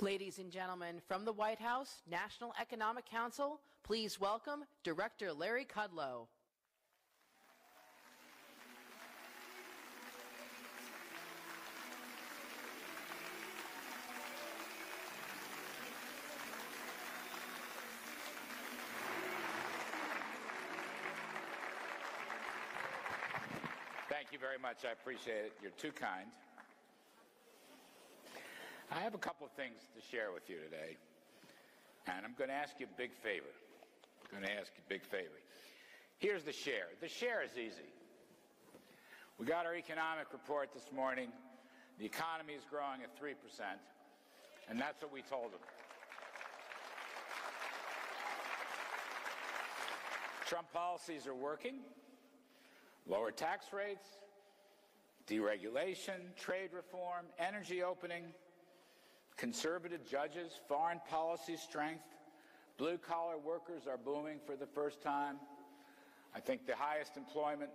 Ladies and gentlemen, from the White House, National Economic Council, please welcome Director Larry Kudlow. Thank you very much. I appreciate it. You're too kind. I have a couple of things to share with you today, and I'm going to ask you a big favor. Here's the share. The share is easy. We got our economic report this morning. The economy is growing at 3%, and that's what we told them. Trump policies are working. Lower tax rates, deregulation, trade reform, energy opening, conservative judges, foreign policy strength, blue-collar workers are booming for the first time. I think the highest employment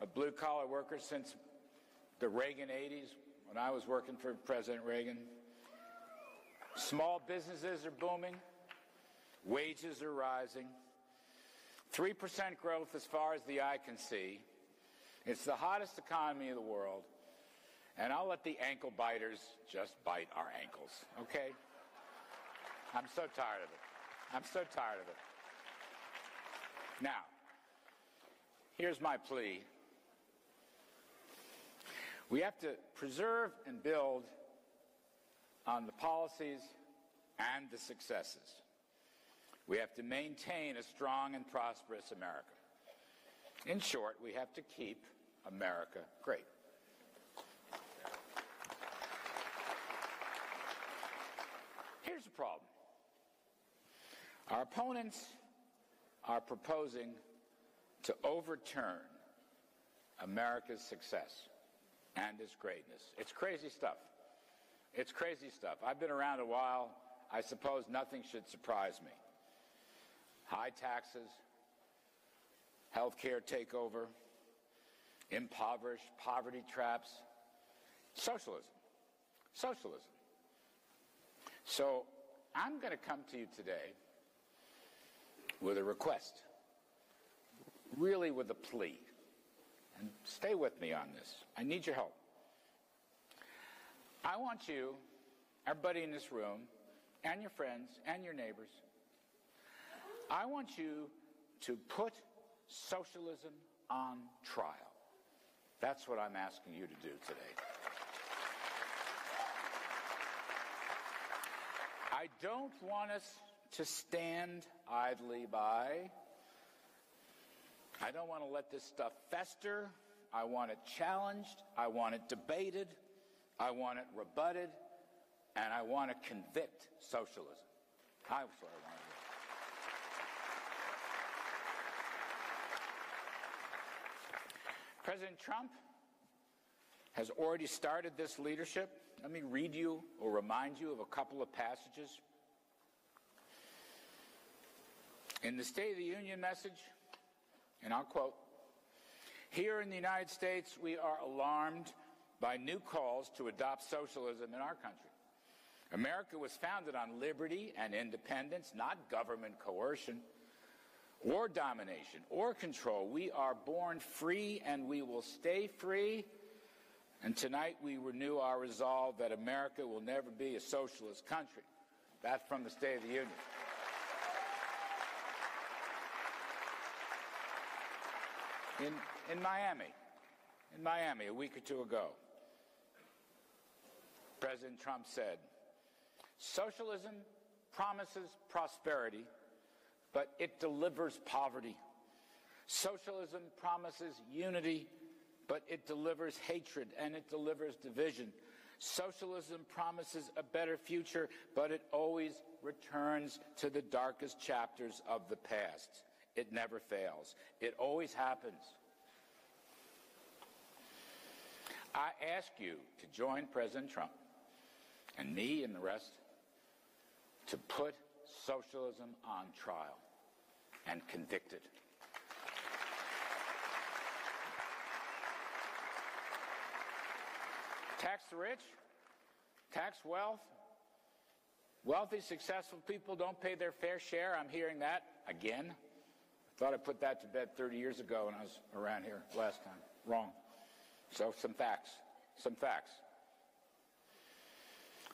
of blue-collar workers since the Reagan 80s, when I was working for President Reagan. Small businesses are booming. Wages are rising. 3% growth as far as the eye can see. It's the hottest economy in the world. And I'll let the ankle biters just bite our ankles, okay? I'm so tired of it. Now, here's my plea. We have to preserve and build on the policies and the successes. We have to maintain a strong and prosperous America. In short, we have to keep America great. Here's the problem. Our opponents are proposing to overturn America's success and its greatness. It's crazy stuff. I've been around a while. I suppose nothing should surprise me. High taxes, healthcare takeover, impoverished, poverty traps, socialism. So I'm going to come to you today with a request, really with a plea. And stay with me on this. I need your help. I want you, everybody in this room, and your friends, and your neighbors, I want you to put socialism on trial. That's what I'm asking you to do today. I don't want us to stand idly by. I don't want to let this stuff fester. I want it challenged. I want it debated. I want it rebutted. And I want to convict socialism. That's what I want to do. President Trump has already started this leadership. Let me read you or remind you of a couple of passages. In the State of the Union message, and I'll quote, "Here in the United States, we are alarmed by new calls to adopt socialism in our country. America was founded on liberty and independence, not government coercion or domination or control. We are born free and we will stay free. And tonight we renew our resolve that America will never be a socialist country." That's from the State of the Union. In Miami, a week or two ago, President Trump said, "Socialism promises prosperity, but it delivers poverty. Socialism promises unity, but it delivers hatred and it delivers division. Socialism promises a better future, but it always returns to the darkest chapters of the past. It never fails. It always happens." I ask you to join President Trump and me and the rest to put socialism on trial and convict it. Tax the rich, tax wealth, Wealthy, successful people don't pay their fair share. I'm hearing that again. I thought I put that to bed 30 years ago when I was around here last time. Wrong. So some facts.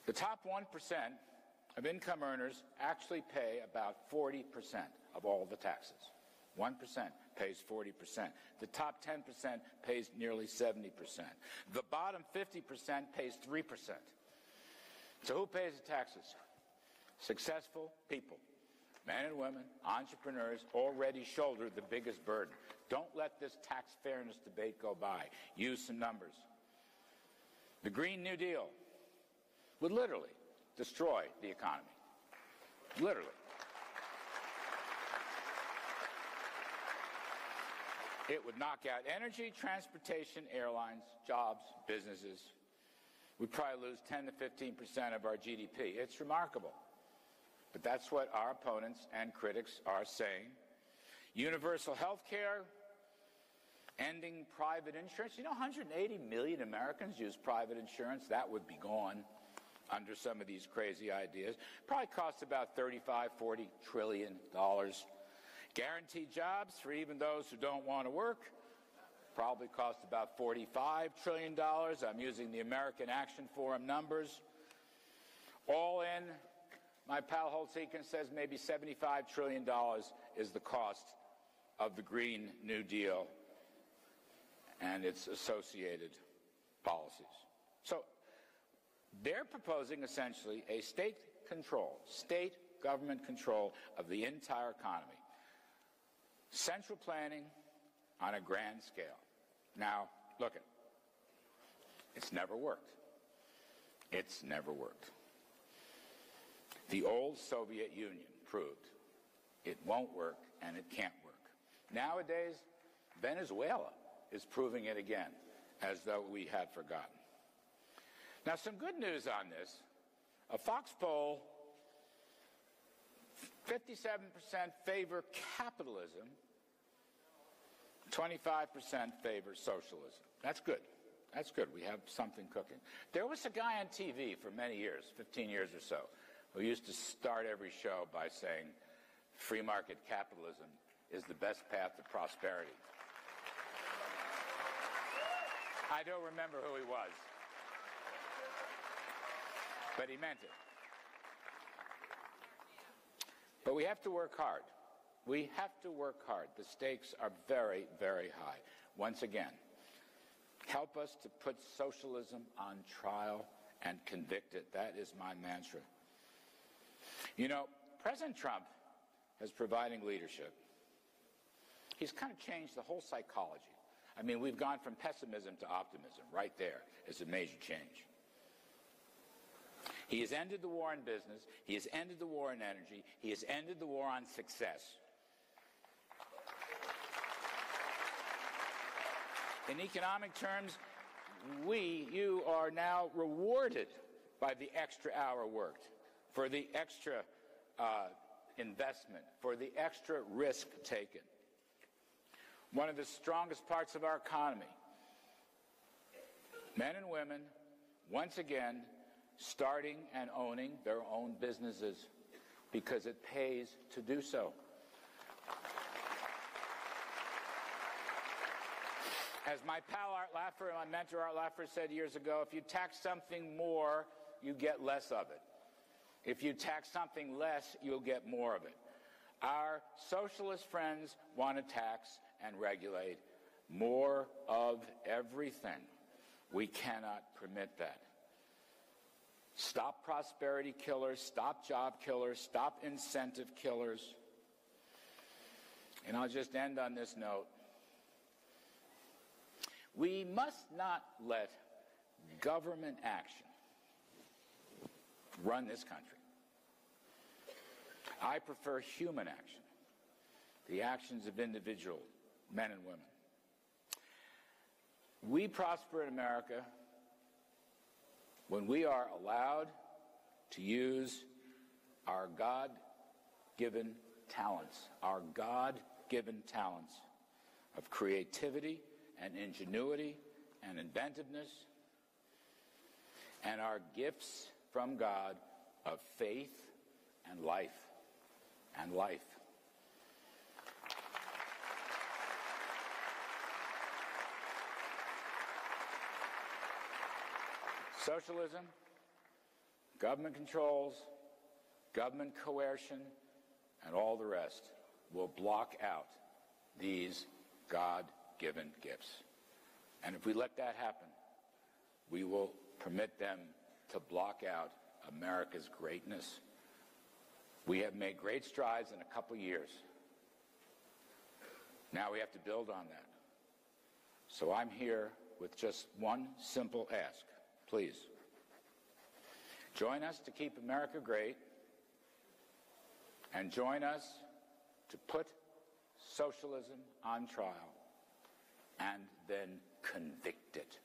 The top 1% of income earners actually pay about 40% of all the taxes. 1% pays 40%. The top 10% pays nearly 70%. The bottom 50% pays 3%. So who pays the taxes? Successful people, men and women, entrepreneurs, already shoulder the biggest burden. Don't let this tax fairness debate go by. Use some numbers. The Green New Deal would literally destroy the economy. Literally. It would knock out energy, transportation, airlines, jobs, businesses. We'd probably lose 10 to 15% of our GDP. It's remarkable. But that's what our opponents and critics are saying. Universal health care, ending private insurance. You know, 180 million Americans use private insurance. That would be gone under some of these crazy ideas. Probably costs about $35, $40 trillion. Guaranteed jobs for even those who don't want to work. Probably cost about $45 trillion. I'm using the American Action Forum numbers. All in, my pal Holtz-Eakin says maybe $75 trillion is the cost of the Green New Deal and its associated policies. So they're proposing essentially a state government control of the entire economy. Central planning on a grand scale. Now, look it. It's never worked. It's never worked. The old Soviet Union proved it won't work and it can't work. Nowadays, Venezuela is proving it again, as though we had forgotten. Now, some good news on this. A Fox poll, 57% favor capitalism, 25% favor socialism. That's good. That's good. We have something cooking. There was a guy on TV for many years, 15 years or so, who used to start every show by saying, free market capitalism is the best path to prosperity. I don't remember who he was, but he meant it. But we have to work hard. We have to work hard. The stakes are very, very high. Once again, help us to put socialism on trial and convict it. That is my mantra. You know, President Trump is providing leadership. He's kind of changed the whole psychology. I mean, we've gone from pessimism to optimism. Right there is a major change. He has ended the war in business. He has ended the war in energy. He has ended the war on success. In economic terms, you are now rewarded by the extra hour worked, for the extra investment, for the extra risk taken. One of the strongest parts of our economy, men and women, once again, starting and owning their own businesses because it pays to do so. As my pal Art Laffer, my mentor Art Laffer said years ago, if you tax something more, you get less of it. If you tax something less, you'll get more of it. Our socialist friends want to tax and regulate more of everything. We cannot permit that. Stop prosperity killers, stop job killers, stop incentive killers. And I'll just end on this note. We must not let government action run this country. I prefer human action, the actions of individual men and women. We prosper in America when we are allowed to use our God-given talents of creativity and ingenuity and inventiveness, and our gifts from God of faith and life and life. Socialism, government controls, government coercion, and all the rest will block out these God-given gifts. And if we let that happen, we will permit them to block out America's greatness. We have made great strides in a couple years. Now we have to build on that. So I'm here with just one simple ask. Please, join us to keep America great, and join us to put socialism on trial and then convict it.